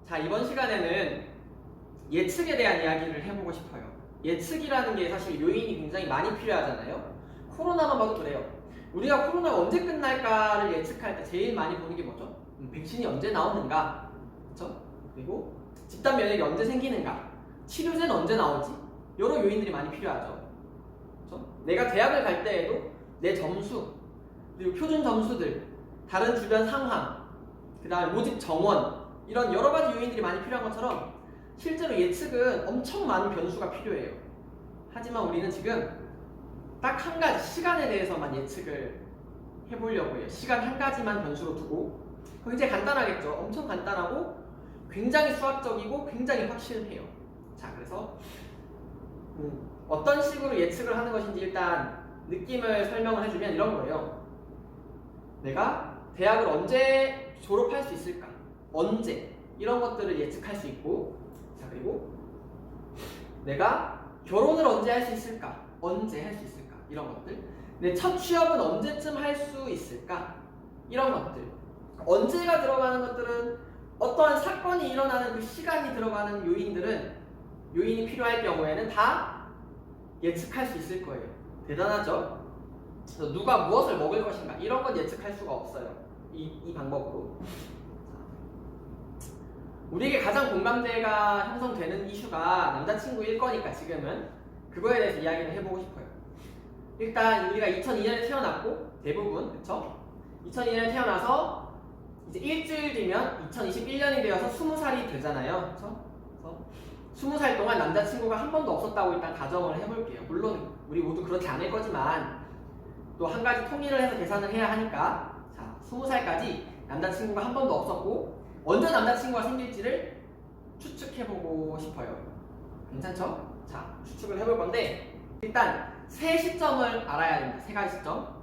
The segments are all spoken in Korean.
자, 이번 시간에는 예측에 대한 이야기를 해보고 싶어요. 예측이라는 게 사실 요인이 굉장히 많이 필요하잖아요. 코로나만 봐도 그래요. 우리가 코로나가 언제 끝날까를 예측할 때 제일 많이 보는 게 뭐죠? 백신이 언제 나오는가? 그렇죠? 그리고 집단 면역이 언제 생기는가? 치료제는 언제 나오지? 여러 요인들이 많이 필요하죠. 그렇죠? 내가 대학을 갈 때에도 내 점수, 그리고 표준 점수들, 다른 주변 상황, 그 다음에 모집 정원, 이런 여러 가지 요인들이 많이 필요한 것처럼 실제로 예측은 엄청 많은 변수가 필요해요. 하지만 우리는 지금 딱 한 가지 시간에 대해서만 예측을 해보려고 해요. 시간 한 가지만 변수로 두고 굉장히 간단하겠죠. 엄청 간단하고 굉장히 수학적이고 굉장히 확실해요. 자, 그래서 어떤 식으로 예측을 하는 것인지 일단 느낌을 설명을 해주면 이런 거예요. 내가 대학을 언제 졸업할 수 있을까? 언제? 이런 것들을 예측할 수 있고, 자, 그리고 내가 결혼을 언제 할 수 있을까? 언제 할 수 있을까? 이런 것들. 내 첫 취업은 언제쯤 할 수 있을까? 이런 것들. 언제가 들어가는 것들은 어떠한 사건이 일어나는 그 시간이 들어가는 요인이 필요할 경우에는 다 예측할 수 있을 거예요. 대단하죠? 그래서 누가 무엇을 먹을 것인가? 이런 건 예측할 수가 없어요. 이 방법으로. 우리에게 가장 공감대가 형성되는 이슈가 남자친구일 거니까 지금은 그거에 대해서 이야기를 해보고 싶어요. 일단 우리가 2002년에 태어났고 대부분 그쵸? 2002년에 태어나서 이제 일주일 뒤면 2021년이 되어서 20살이 되잖아요. 그쵸? 그래서 20살 동안 남자친구가 한 번도 없었다고 일단 가정을 해볼게요. 물론 우리 모두 그렇지 않을 거지만 또 한 가지 통일을 해서 계산을 해야 하니까 자, 20살까지 남자친구가 한 번도 없었고 언제 남자친구가 생길지를 추측해보고 싶어요. 괜찮죠? 자, 추측을 해볼 건데 일단 세 시점을 알아야 됩니다. 세 가지 시점.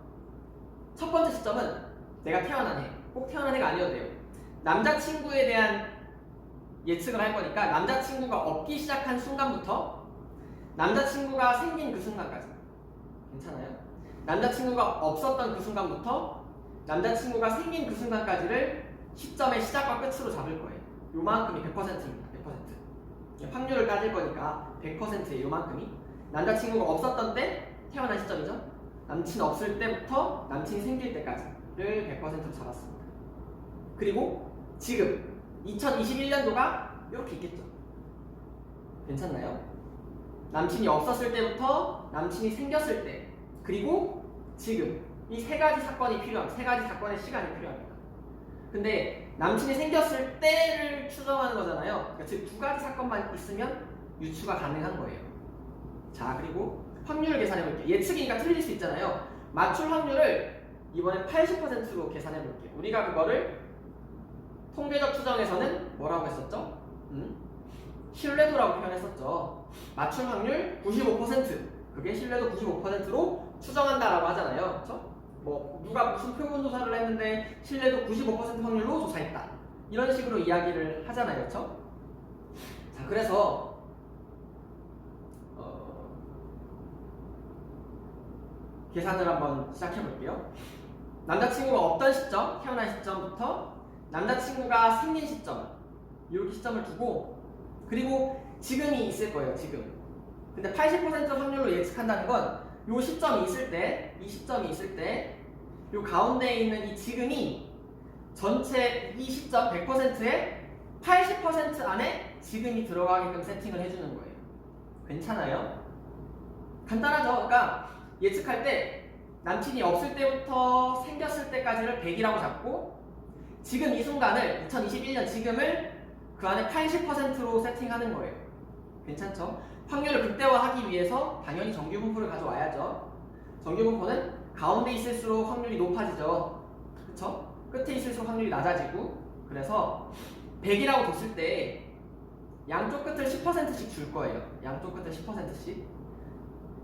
첫 번째 시점은 내가 태어난 해. 꼭 태어난 해가 아니어도 돼요. 남자친구에 대한 예측을 할 거니까 남자친구가 없기 시작한 순간부터 남자친구가 생긴 그 순간까지. 괜찮아요? 남자친구가 없었던 그 순간부터 남자친구가 생긴 그 순간까지를 시점의 시작과 끝으로 잡을 거예요. 요만큼이 100%입니다. 100%. 확률을 따질 거니까 100%의 요만큼이 남자친구가 없었던 때 태어난 시점이죠. 남친 없을 때부터 남친이 생길 때까지를 100%로 잡았습니다. 그리고 지금 2021년도가 이렇게 있겠죠. 괜찮나요? 남친이 없었을 때부터 남친이 생겼을 때 그리고 지금 이 세 가지 사건이 필요합니다. 세 가지 사건의 시간이 필요합니다. 근데 남친이 생겼을 때를 추정하는 거잖아요. 그러니까 즉 두 가지 사건만 있으면 유추가 가능한 거예요. 자, 그리고 확률을 계산해 볼게요. 예측이니까 틀릴 수 있잖아요. 맞출 확률을 이번엔 80%로 계산해 볼게요. 우리가 그거를 통계적 추정에서는 뭐라고 했었죠? 신뢰도라고 표현했었죠. 맞출 확률 95%. 그게 신뢰도 95%로 추정한다라고 하잖아요. 그렇죠? 뭐 누가 무슨 표본 조사를 했는데 신뢰도 95% 확률로 조사했다. 이런 식으로 이야기를 하잖아요. 그렇죠? 자, 그래서 계산을 한번 시작해 볼게요. 남자친구가 없던 시점, 태어난 시점부터 남자친구가 생긴 시점, 이렇게 시점을 두고 그리고 지금이 있을 거예요. 지금. 근데 80% 확률로 예측한다는 건 이 시점이 있을 때, 이 시점이 있을 때, 이 가운데에 있는 이 지금이 전체 이 시점 100%의 80% 안에 지금이 들어가게끔 세팅을 해주는 거예요. 괜찮아요? 간단하죠? 그러니까 예측할 때 남친이 없을 때부터 생겼을 때까지를 100이라고 잡고 지금 이 순간을 2021년 지금을 그 안에 80%로 세팅하는 거예요. 괜찮죠? 확률을 극대화하기 위해서 당연히 정규분포를 가져와야죠. 정규분포는 가운데 있을수록 확률이 높아지죠. 그쵸? 끝에 있을수록 확률이 낮아지고 그래서 100이라고 뒀을 때 양쪽 끝을 10%씩 줄 거예요. 양쪽 끝을 10%씩.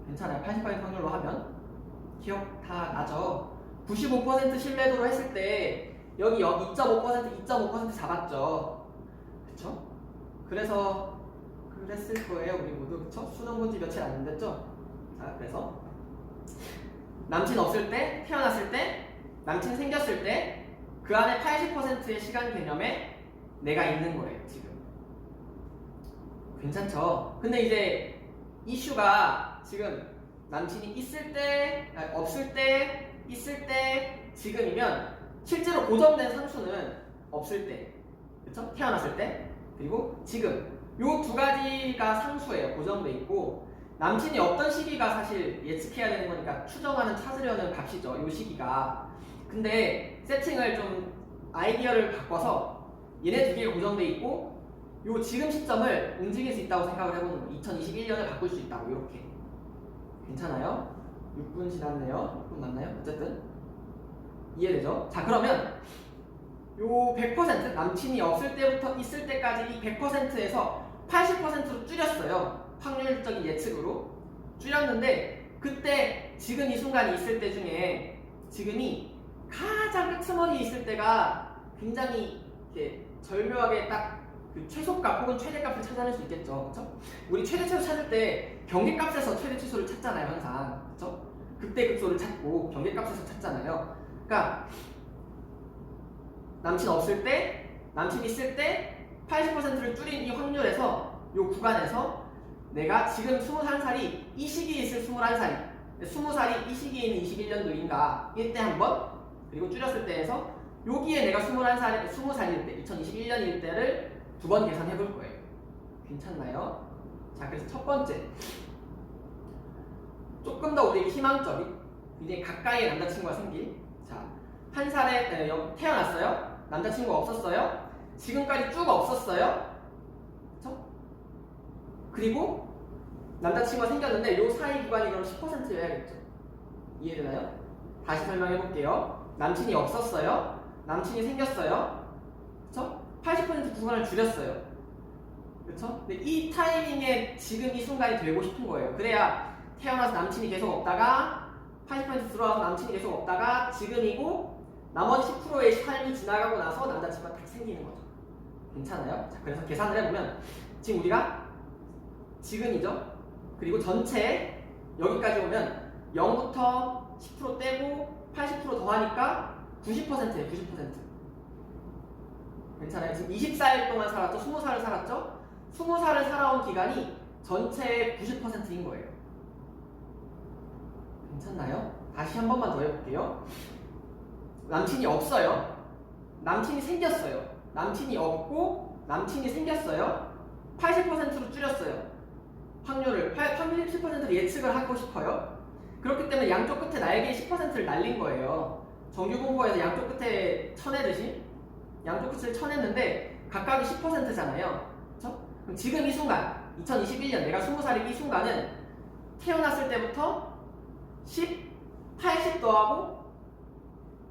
괜찮아요. 80% 확률로 하면 기억 다 나죠. 95% 신뢰도로 했을 때 여기 2.5% 잡았죠. 그쵸? 그래서 그랬을 거예요. 우리 모두. 그쵸? 수능 본지 며칠 안 됐죠? 자, 그래서 남친 없을 때, 태어났을 때, 남친 생겼을 때 그 안에 80%의 시간 개념에 내가 있는 거예요. 지금. 괜찮죠? 근데 이제 이슈가 지금 남친이 있을 때, 아니, 없을 때, 있을 때, 지금이면 실제로 고정된 상수는 없을 때, 그쵸? 태어났을 때, 그리고 지금 요 두 가지가 상수예요. 고정돼 있고 남친이 어떤 시기가 사실 예측해야 되는 거니까 추정하는 찾으려는 값이죠. 요 시기가. 근데 세팅을 좀 아이디어를 바꿔서 얘네 두 개가 고정돼 있고 요 지금 시점을 움직일 수 있다고 생각을 해보는 거예요. 2021년을 바꿀 수 있다고 이렇게. 괜찮아요? 6분 지났네요. 6분 맞나요? 어쨌든 이해되죠? 자 그러면 요 100% 남친이 없을 때부터 있을 때까지 이 100%에서 80%로 줄였어요. 확률적인 예측으로 줄였는데 그때 지금 이 순간이 있을 때 중에 지금이 가장 끄트머리에 있을 때가 굉장히 이렇게 절묘하게 딱 그 최소값 혹은 최대값을 찾아낼 수 있겠죠. 그쵸? 우리 최대 최소 찾을 때 경계값에서 최대 최소를 찾잖아요. 항상. 그쵸? 극대 극소를 찾고 경계값에서 찾잖아요. 그러니까 남친 없을 때, 남친 있을 때 80%를 줄인 이 확률에서 이 구간에서 내가 지금 21살이 이 시기에 있을 21살이 20살이 이 시기에 있는 21년도인가 이때 한번 그리고 줄였을 때에서 여기에 내가 20살일 때 2021년일 때를 두 번 계산해 볼 거예요. 괜찮나요? 자 그래서 첫 번째 조금 더 우리에게 희망적인 굉장히 가까이에 남자친구가 생길 자 한 살에 태어났어요. 남자친구가 없었어요. 지금까지 쭉 없었어요. 그쵸? 그리고 남자친구가 생겼는데 요 사이 구간이 그럼 10%여야겠죠. 이해되나요? 다시 설명해 볼게요. 남친이 없었어요. 남친이 생겼어요. 그쵸? 80% 구간을 줄였어요. 그쵸? 근데 이 타이밍에 지금 이 순간이 되고 싶은 거예요. 그래야 태어나서 남친이 계속 없다가 80% 들어와서 남친이 계속 없다가 지금이고 나머지 10%의 삶이 지나가고 나서 남자친구가 딱 생기는 거죠. 괜찮아요? 자, 그래서 계산을 해보면 지금 우리가 지금이죠? 그리고 전체 여기까지 오면 0부터 10% 떼고 80% 더하니까 90%예요. 90%. 괜찮아요? 지금 24일 동안 살았죠? 20살을 살았죠? 20살을 살아온 기간이 전체의 90%인 거예요. 괜찮나요? 다시 한 번만 더 해볼게요. 남친이 없어요. 남친이 생겼어요. 남친이 없고 남친이 생겼어요. 80%로 줄였어요. 확률을 87%로 예측을 하고 싶어요. 그렇기 때문에 양쪽 끝에 날개에 10%를 날린 거예요. 정규 분포에서 양쪽 끝에 쳐내듯이 양쪽 끝을 쳐냈는데 각각이 10%잖아요. 그렇죠? 그럼 지금 이 순간 2021년 내가 20살인 이 순간은 태어났을 때부터 10, 80 더하고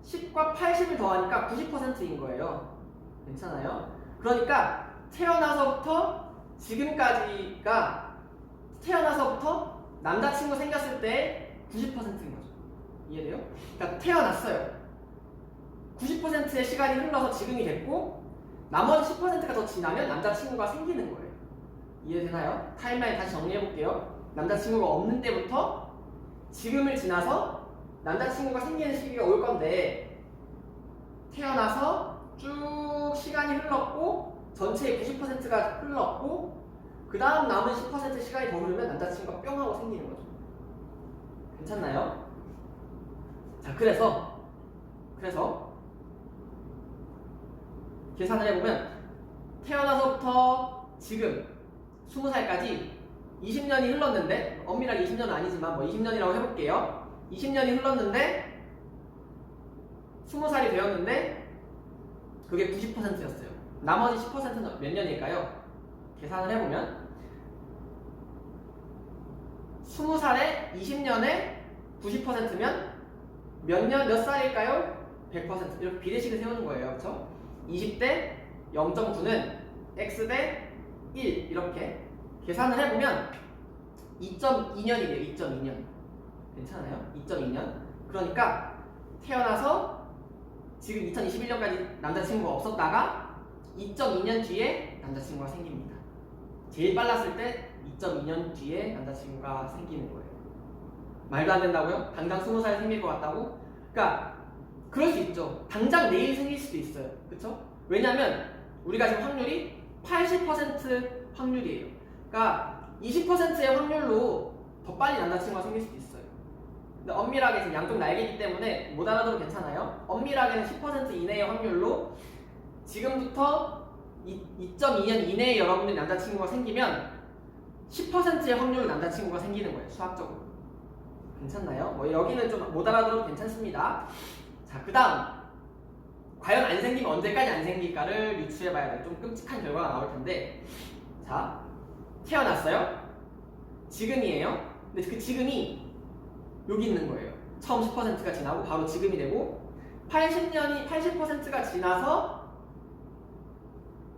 10과 80을 더하니까 90%인 거예요. 괜찮아요? 그러니까 태어나서부터 지금까지가 태어나서부터 남자친구 생겼을 때 90%인 거죠. 이해돼요? 그러니까 태어났어요. 90%의 시간이 흘러서 지금이 됐고 나머지 10%가 더 지나면 남자친구가 생기는 거예요. 이해되나요? 타임라인 다시 정리해볼게요. 남자친구가 없는 때부터 지금을 지나서 남자친구가 생기는 시기가 올 건데 태어나서 쭉 시간이 흘렀고 전체의 90%가 흘렀고 그 다음 남은 10% 시간이 더 흐르면 남자친구가 뿅 하고 생기는 거죠. 괜찮나요? 자 그래서 계산을 해보면 태어나서부터 지금 20살까지 20년이 흘렀는데 엄밀하게 20년은 아니지만 뭐 20년이라고 해볼게요. 20년이 흘렀는데 20살이 되었는데 그게 90%였어요. 나머지 10%는 몇 년일까요? 계산을 해보면 20살에 20년에 90%면 몇 살일까요? 100% 이렇게 비례식을 세우는 거예요. 그렇죠? 20대 0.9는 x 대 1 이렇게 계산을 해보면 2.2년이래요. 2.2년 괜찮아요? 2.2년 그러니까 태어나서 지금 2021년까지 남자친구가 없었다가 2.2년 뒤에 남자친구가 생깁니다. 제일 빨랐을 때 2.2년 뒤에 남자친구가 생기는 거예요. 말도 안 된다고요? 당장 20살 생길 것 같다고? 그러니까 그럴 수 있죠. 당장 내일 생길 수도 있어요. 그쵸? 왜냐면 우리가 지금 확률이 80% 확률이에요. 그러니까 20%의 확률로 더 빨리 남자친구가 생길 수도 있어요. 근데 엄밀하게 지금 양쪽 날개이기 때문에 못 알아들어도 괜찮아요. 엄밀하게는 10% 이내의 확률로 지금부터 2.2년 이내에 여러분들이 남자친구가 생기면 10%의 확률로 남자친구가 생기는 거예요. 수학적으로. 괜찮나요? 뭐 여기는 좀 못 알아들어도 괜찮습니다. 자, 그 다음 과연 안 생기면 언제까지 안 생길까를 유추해봐야 돼요. 좀 끔찍한 결과가 나올 텐데, 자, 태어났어요. 지금이에요. 근데 그 지금이 여기 있는 거예요. 처음 10%가 지나고 바로 지금이 되고 80%가 지나서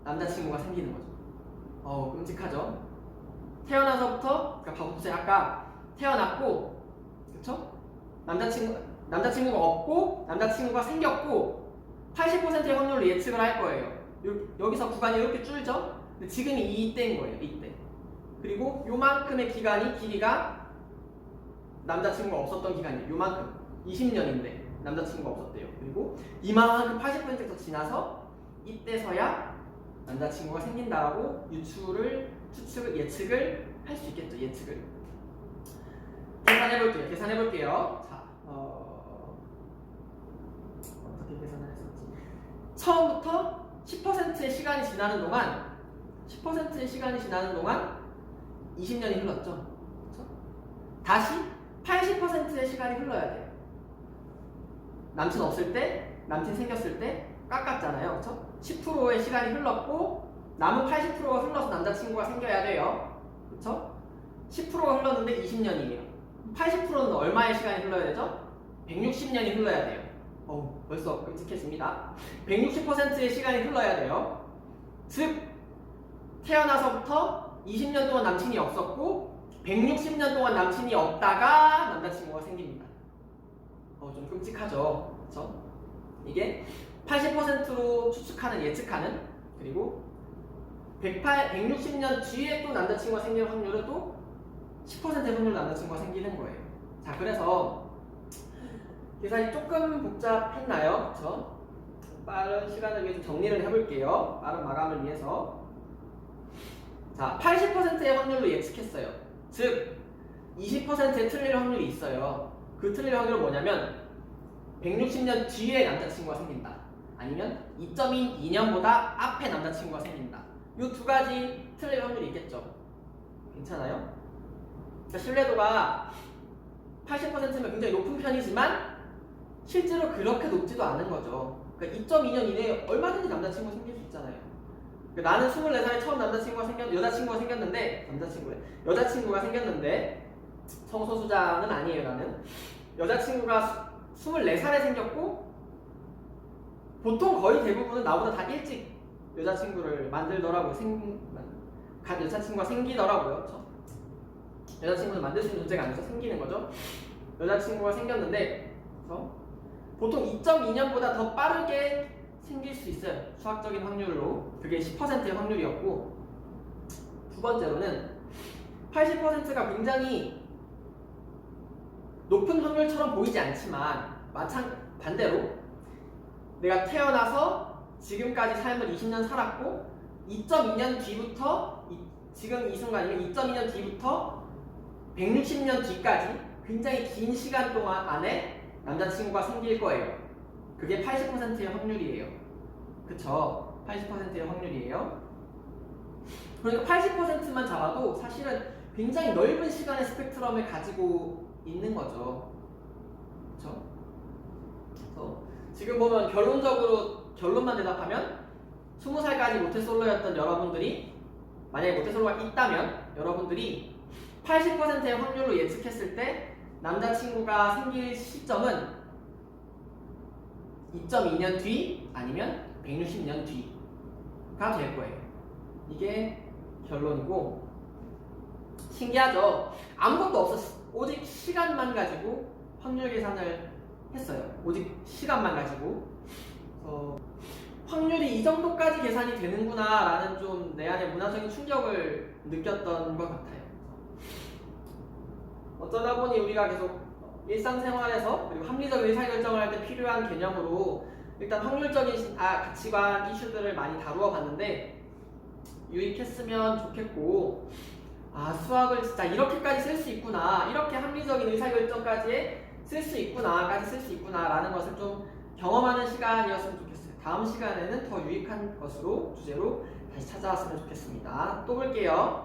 남자친구가 생기는 거죠. 끔찍하죠. 태어나서부터, 그러니까 봐보세요. 아까 태어났고, 그쵸? 남자친구가 없고 남자친구가 생겼고 80%의 확률로 예측을 할 거예요. 여기서 구간이 이렇게 줄죠? 근데 지금이 이때인 거예요. 이때. 그리고 요만큼의 길이가 남자친구가 없었던 기간이에요. 요만큼. 20년인데 남자친구가 없었대요. 그리고 이만큼 80%가 더 지나서 이때서야 남자친구가 생긴다라고 예측을 할 수 있겠죠. 예측을. 계산해볼게요. 자, 어떻게 계산을 했었지? 처음부터 10%의 시간이 지나는 동안 20년이 흘렀죠. 그렇죠? 다시 80%의 시간이 흘러야 돼요. 남친 없을 때, 남친 생겼을 때 깎았잖아요. 그렇죠? 10%의 시간이 흘렀고 남은 80%가 흘러서 남자친구가 생겨야 돼요. 그렇죠? 10%가 흘렀는데 20년이에요. 80%는 얼마의 시간이 흘러야 되죠? 160년이 흘러야 돼요. 벌써 끔찍해집니다. 160%의 시간이 흘러야 돼요. 즉 태어나서부터 20년 동안 남친이 없었고 160년 동안 남친이 없다가 남자친구가 생깁니다. 좀 끔찍하죠. 그렇죠? 이게 80%로 추측하는, 예측하는, 그리고 160년 뒤에 또 남자친구가 생길 확률은 또 10%의 확률로 남자친구가 생기는 거예요. 자, 그래서 계산이 조금 복잡했나요? 그쵸? 빠른 시간을 위해서 정리를 해볼게요. 빠른 마감을 위해서. 자, 80%의 확률로 예측했어요. 즉 20%의 틀릴 확률이 있어요. 그 틀릴 확률은 뭐냐면 160년 뒤에 남자친구가 생긴다. 아니면 2.2년보다 앞에 남자친구가 생긴다. 이 두 가지 틀릴 확률이 있겠죠. 괜찮아요? 그러니까 신뢰도가 80%면 굉장히 높은 편이지만 실제로 그렇게 높지도 않은 거죠. 그러니까 2.2년 이내에 얼마든지 남자친구가 생길 수 있잖아요. 그러니까 나는 24살에 처음 여자친구가 생겼는데 성소수자는 아니에요. 나는 여자친구가 24살에 생겼고 보통 거의 대부분은 나보다 다 일찍 여자친구를 만들더라고요. 여자친구가 생기더라고요. 그렇죠? 여자친구는 만들 수 있는 존재가 아니죠. 생기는 거죠. 여자친구가 생겼는데 보통 2.2년보다 더 빠르게 생길 수 있어요. 수학적인 확률로. 그게 10%의 확률이었고, 두 번째로는 80%가 굉장히 높은 확률처럼 보이지 않지만 반대로 내가 태어나서 지금까지 삶을 20년 살았고 2.2년 뒤부터 지금 이 순간이면 2.2년 뒤부터 160년 뒤까지 굉장히 긴 시간 동안 안에 남자친구가 생길 거예요. 그게 80%의 확률이에요. 그쵸? 80%의 확률이에요. 그러니까 80%만 잡아도 사실은 굉장히 넓은 시간의 스펙트럼을 가지고 있는 거죠. 그쵸? 그래서 지금 보면 결론만 대답하면 20살까지 모태솔로였던 여러분들이, 만약에 모태솔로가 있다면 여러분들이 80%의 확률로 예측했을 때 남자친구가 생길 시점은 2.2년 뒤 아니면 160년 뒤가 될 거예요. 이게 결론이고, 신기하죠? 아무것도 없었어. 오직 시간만 가지고 확률 계산을 했어요. 오직 시간만 가지고. 확률이 이 정도까지 계산이 되는구나 라는 좀 내 안에 문화적인 충격을 느꼈던 것 같아요. 어쩌다 보니 우리가 계속 일상생활에서 그리고 합리적 의사결정을 할 때 필요한 개념으로 일단 확률적인 가치관 이슈들을 많이 다루어 봤는데 유익했으면 좋겠고, 아, 수학을 진짜 이렇게까지 쓸 수 있구나, 이렇게 합리적인 의사결정까지 쓸 수 있구나까지 쓸 수 있구나라는 것을 좀 경험하는 시간이었으면 좋겠어요. 다음 시간에는 더 유익한 것으로 주제로 다시 찾아왔으면 좋겠습니다. 또 볼게요.